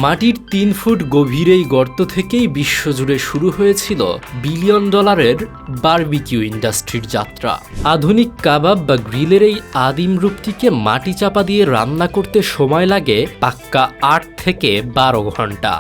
মাটির ৩ ফুট গভীর এই গর্ত থেকেই বিশ্বজুড়ে শুরু হয়েছিল বিলিয়ন ডলারের বারবিকিউ ইন্ডাস্ট্রির যাত্রা। আধুনিক কাবাব বা গ্রিলের এই আদিম রূপটিকে মাটি চাপা দিয়ে রান্না করতে সময় লাগে পাক্কা ৮ থেকে ১২ ঘন্টা।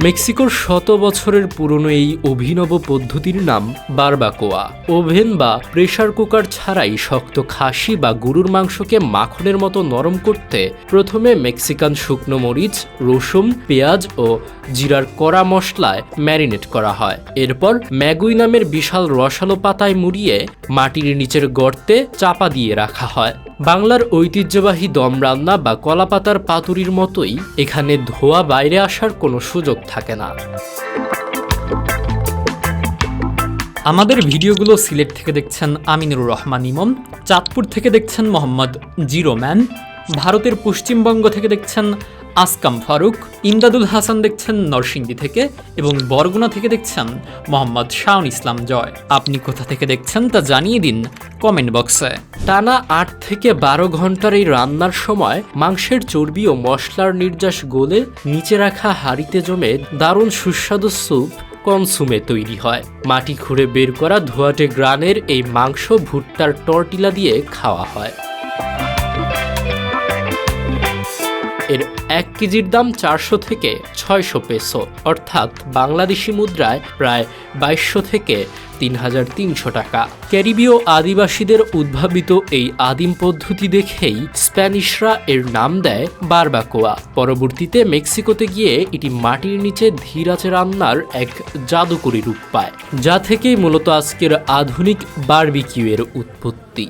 মেক্সিকোর শত বছরের পুরনো এই অভিনব পদ্ধতির নাম বারবাকোয়া। ওভেন বা প্রেসার কুকার ছাড়াই শক্ত খাসি বা গরুর মাংসকে মাখনের মতো নরম করতে প্রথমে মেক্সিকান শুকনো মরিচ, রসুন, পেঁয়াজ ও জিরার কড়া মশলায় ম্যারিনেট করা হয়। এরপর ম্যাগুই নামের বিশাল রসালো পাতায় মুড়িয়ে মাটির নিচের গর্তে চাপা দিয়ে রাখা হয়। বাংলার ঐতিহ্যবাহী দম রান্না বা কলাপাতার পাতুরির মতোই এখানে ধোয়া বাইরে আসার কোনো সুযোগ থাকে না। আমাদের ভিডিওগুলো সিলেট থেকে দেখছেন আমিনুর রহমান ইমন, চাঁদপুর থেকে দেখছেন মোহাম্মদ জিরোম্যান, ভারতের পশ্চিমবঙ্গ থেকে দেখছেন আসকাম ফারুক, ইমদাদুল হাসান দেখছেন নরসিংদী থেকে এবং বরগুনা থেকে দেখছেন মোহাম্মদ শাওন ইসলাম জয়। আপনি কোথা থেকে দেখছেন তা জানিয়ে দিন কমেন্ট বক্সে। টানা ৮ থেকে ১২ ঘন্টার এই রান্নার সময় মাংসের চর্বি ও মশলার নির্যাস গলে নিচে রাখা হাঁড়িতে জমে দারুণ সুস্বাদু স্যুপ কনসুমে তৈরি হয়। মাটি খুঁড়ে বের করা ধোঁয়াটে গ্রানের এই মাংস ভুট্টার টর্টিলা দিয়ে খাওয়া হয়। এর ১ কেজির দাম ৪০০ থেকে ৬০০ পেসো, অর্থাৎ বাংলাদেশি মুদ্রায় প্রায় ২২০০ থেকে ৩৩০০ টাকা। ক্যারিবীয় আদিবাসীদের উদ্ভাবিত এই আদিম পদ্ধতি দেখেই স্প্যানিশরা এর নাম দেয় বারবাকোয়া। পরবর্তীতে মেক্সিকোতে গিয়ে এটি মাটির নিচে ধীর আঁচে রান্নার এক জাদুকরী রূপ পায়, যা থেকেই মূলত আজকের আধুনিক বারবিকিউ এর উৎপত্তি।